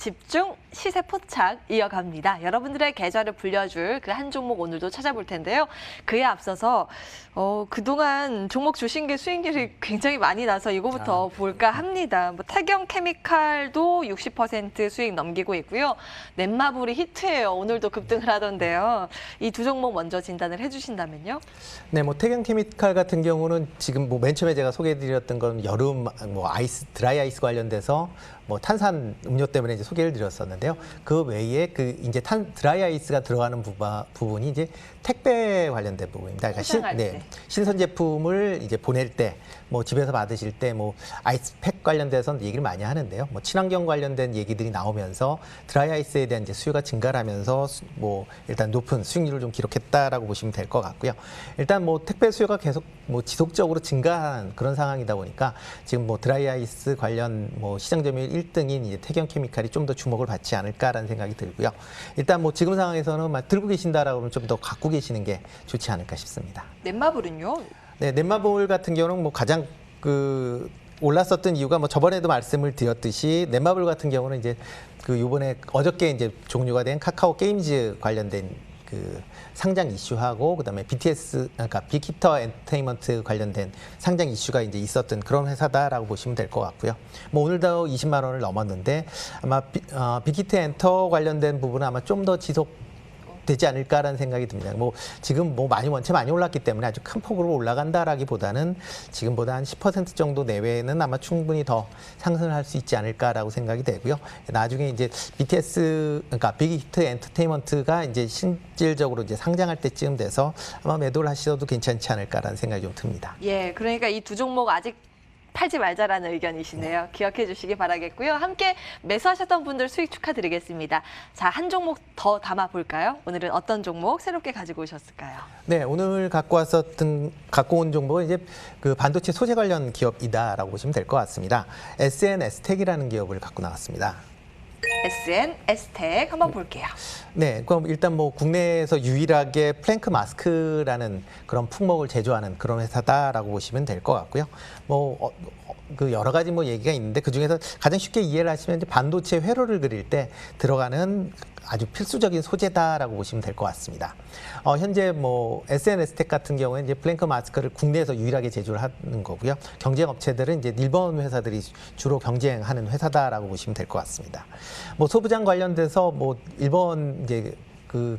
집중 시세 포착 이어갑니다. 여러분들의 계좌를 불려줄 그 한 종목 오늘도 찾아볼 텐데요. 그에 앞서서 그동안 종목 주신 게 수익률이 굉장히 많이 나서 이거부터 볼까 합니다. 뭐 태경 케미칼도 60% 수익 넘기고 있고요. 넷마블이 히트예요. 오늘도 급등을 하던데요. 이 두 종목 먼저 진단을 해주신다면요. 네, 뭐 태경 케미칼 같은 경우는 지금 뭐 맨 처음에 제가 소개해드렸던 건 여름 뭐 아이스 드라이 아이스 관련돼서 뭐 탄산 음료 때문에 이제 소개를 드렸었는데요. 그 외에 그 이제 드라이 아이스가 들어가는 부분이 이제 택배 관련된 부분입니다. 그러니까 신선 제품을 이제 보낼 때, 뭐 집에서 받으실 때 뭐 아이스팩 관련돼서 얘기를 많이 하는데요. 뭐 친환경 관련된 얘기들이 나오면서 드라이 아이스에 대한 이제 수요가 증가를 하면서 뭐 일단 높은 수익률을 좀 기록했다라고 보시면 될 것 같고요. 일단 뭐 택배 수요가 계속 뭐 지속적으로 증가한 그런 상황이다 보니까 지금 뭐 드라이 아이스 관련 뭐 시장 점유율 1등인 이제 태경 케미칼이 좀 더 주목을 받지 않을까라는 생각이 들고요. 일단 뭐 지금 상황에서는 막 들고 계신다라고 하면 좀 더 갖고 계시는 게 좋지 않을까 싶습니다. 넷마블은요? 네, 넷마블 같은 경우는 뭐 가장 올랐었던 이유가 뭐 저번에도 말씀을 드렸듯이 넷마블 같은 경우는 이제 요번에 어저께 이제 종료가 된 카카오 게임즈 관련된 상장 이슈하고 그다음에 BTS 그러니까 빅히터 엔터테인먼트 관련된 상장 이슈가 이제 있었던 그런 회사다라고 보시면 될 것 같고요. 뭐 오늘도 20만 원을 넘었는데 아마 빅히터 엔터 관련된 부분은 아마 좀 더 되지 않을까라는 생각이 듭니다. 뭐 지금 뭐 원체 많이 올랐기 때문에 아주 큰 폭으로 올라간다라기보다는 지금보다 한 10% 정도 내외는 아마 충분히 더 상승을 할 수 있지 않을까라고 생각이 되고요. 나중에 이제 BTS 그러니까 빅히트 엔터테인먼트가 이제 실질적으로 이제 상장할 때쯤 돼서 아마 매도를 하셔도 괜찮지 않을까라는 생각이 좀 듭니다. 예, 그러니까 이 두 종목 아직 팔지 말자라는 의견이시네요. 기억해 주시기 바라겠고요. 함께 매수하셨던 분들 수익 축하드리겠습니다. 자, 한 종목 더 담아볼까요? 오늘은 어떤 종목 새롭게 가지고 오셨을까요? 네, 오늘 갖고 온 종목은 이제 반도체 소재 관련 기업이다라고 보시면 될 것 같습니다. SNS텍이라는 기업을 갖고 나왔습니다. SNS텍 한번 볼게요. 네, 그럼 일단 뭐 국내에서 유일하게 플랭크 마스크라는 그런 품목을 제조하는 그런 회사다라고 보시면 될 것 같고요. 뭐 여러 가지 뭐 얘기가 있는데 그 중에서 가장 쉽게 이해를 하시면 이제 반도체 회로를 그릴 때 들어가는 아주 필수적인 소재다라고 보시면 될 것 같습니다. 현재 뭐 SNS텍 같은 경우에 이제 플랭크 마스크를 국내에서 유일하게 제조를 하는 거고요. 경쟁 업체들은 이제 일본 회사들이 주로 경쟁하는 회사다라고 보시면 될 것 같습니다. 뭐 소부장 관련돼서 뭐 일본 이제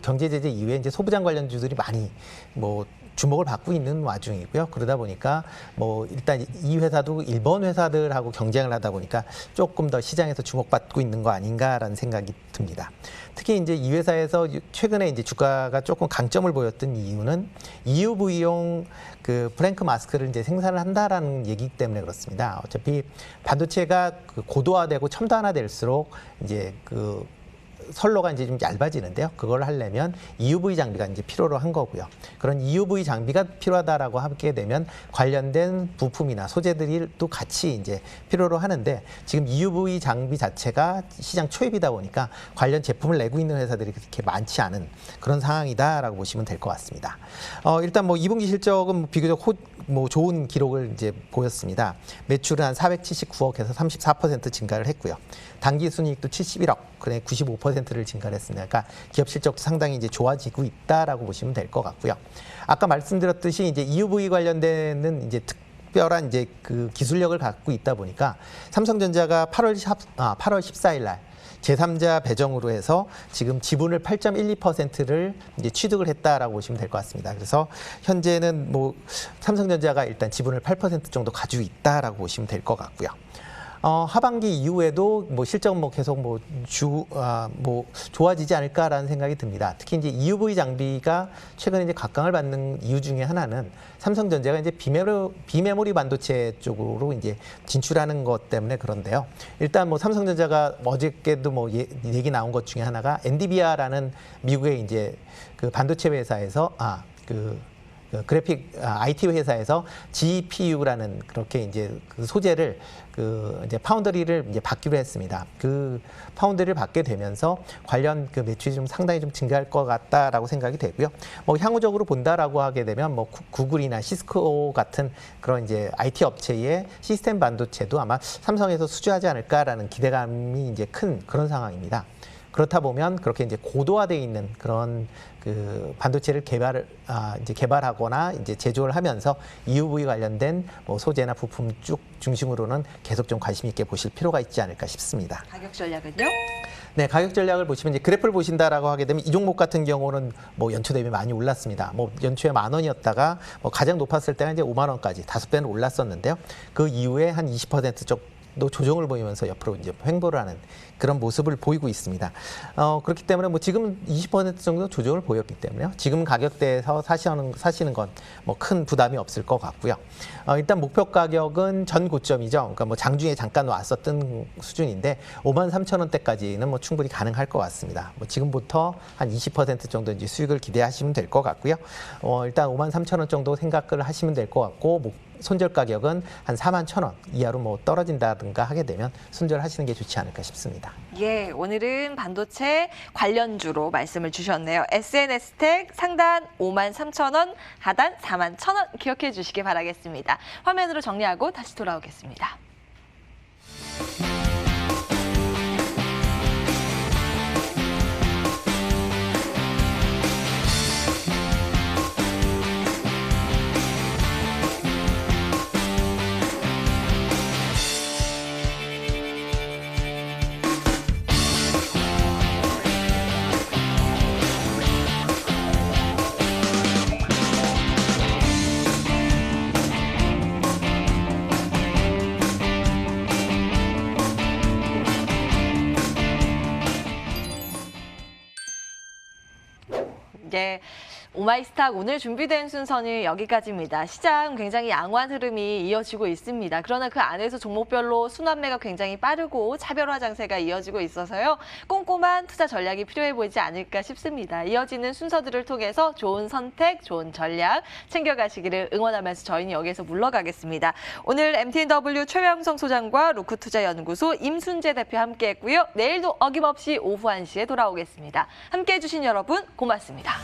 경제 제재 이후에 이제 소부장 관련주들이 많이 뭐 주목을 받고 있는 와중이고요. 그러다 보니까 뭐 일단 이 회사도 일본 회사들하고 경쟁을 하다 보니까 조금 더 시장에서 주목받고 있는 거 아닌가라는 생각이 듭니다. 특히 이제 이 회사에서 최근에 이제 주가가 조금 강점을 보였던 이유는 EUV용 플랭크 마스크를 이제 생산을 한다라는 얘기 때문에 그렇습니다. 어차피 반도체가 고도화되고 첨단화될수록 이제 선로가 이제 좀 얇아지는데요. 그걸 하려면 EUV 장비가 이제 필요로 한 거고요. 그런 EUV 장비가 필요하다라고 하게 되면 관련된 부품이나 소재들이 또 같이 이제 필요로 하는데 지금 EUV 장비 자체가 시장 초입이다 보니까 관련 제품을 내고 있는 회사들이 그렇게 많지 않은 그런 상황이다라고 보시면 될 것 같습니다. 일단 뭐 2분기 실적은 비교적 좋은 기록을 이제 보였습니다. 매출은 한 479억에서 34% 증가를 했고요. 당기 순이익도 71억, 그래 95%를 증가를 했습니다. 그러니까 기업 실적도 상당히 이제 좋아지고 있다라고 보시면 될 것 같고요. 아까 말씀드렸듯이 이제 EUV 관련되는 이제 특별한 이제 기술력을 갖고 있다 보니까 삼성전자가 8월 14일 날 제3자 배정으로 해서 지금 지분을 8.12%를 이제 취득을 했다라고 보시면 될 것 같습니다. 그래서 현재는 뭐 삼성전자가 일단 지분을 8% 정도 가지고 있다라고 보시면 될 것 같고요. 하반기 이후에도 뭐 실적은 뭐 계속 좋아지지 않을까라는 생각이 듭니다. 특히 이제 EUV 장비가 최근에 이제 각광을 받는 이유 중에 하나는 삼성전자가 이제 비메모리 반도체 쪽으로 이제 진출하는 것 때문에 그런데요. 일단 뭐 삼성전자가 어저께도 뭐 얘기 나온 것 중에 하나가 엔비디아라는 미국의 이제 반도체 회사에서 그 그래픽 IT 회사에서 GPU라는 그렇게 이제 그 소재를 그 이제 파운드리를 이제 받기로 했습니다. 그 파운드리를 받게 되면서 관련 그 매출이 좀 상당히 좀 증가할 것 같다라고 생각이 되고요. 뭐 향후적으로 본다라고 하게 되면 뭐 구글이나 시스코 같은 그런 이제 IT 업체의 시스템 반도체도 아마 삼성에서 수주하지 않을까라는 기대감이 이제 큰 그런 상황입니다. 그렇다 보면 그렇게 이제 고도화되어 있는 그런 그 반도체를 이제 개발하거나 이제 제조를 하면서 EUV 관련된 뭐 소재나 부품 쭉 중심으로는 계속 좀 관심 있게 보실 필요가 있지 않을까 싶습니다. 가격 전략은요? 네, 가격 전략을 보시면 이제 그래프를 보신다라고 하게 되면 이 종목 같은 경우는 뭐 연초 대비 많이 올랐습니다. 뭐 연초에 10,000원이었다가 뭐 가장 높았을 때는 이제 5만 원까지 5배는 올랐었는데요. 그 이후에 한 20% 정도 조정을 보이면서 옆으로 이제 횡보를 하는 그런 모습을 보이고 있습니다. 그렇기 때문에 뭐 지금 20% 정도 조정을 보였기 때문에요. 지금 가격대에서 사시는 건 뭐 큰 부담이 없을 것 같고요. 일단 목표 가격은 전 고점이죠. 그러니까 뭐 장중에 잠깐 왔었던 수준인데 53,000원대까지는 뭐 충분히 가능할 것 같습니다. 뭐 지금부터 한 20% 정도 이제 수익을 기대하시면 될 것 같고요. 일단 53,000원 정도 생각을 하시면 될 것 같고 손절 가격은 한 41,000원 이하로 뭐 떨어진다든가 하게 되면 손절하시는 게 좋지 않을까 싶습니다. 예, 오늘은 반도체 관련주로 말씀을 주셨네요. SNS텍 상단 53,000원, 하단 41,000원 기억해 주시기 바라겠습니다. 화면으로 정리하고 다시 돌아오겠습니다. 네, 오마이스탁 오늘 준비된 순서는 여기까지입니다. 시장 굉장히 양호한 흐름이 이어지고 있습니다. 그러나 그 안에서 종목별로 순환매가 굉장히 빠르고 차별화 장세가 이어지고 있어서요. 꼼꼼한 투자 전략이 필요해 보이지 않을까 싶습니다. 이어지는 순서들을 통해서 좋은 선택, 좋은 전략 챙겨가시기를 응원하면서 저희는 여기에서 물러가겠습니다. 오늘 MTNW 최명성 소장과 루크투자연구소 임순재 대표 함께했고요. 내일도 어김없이 오후 1시에 돌아오겠습니다. 함께해 주신 여러분 고맙습니다.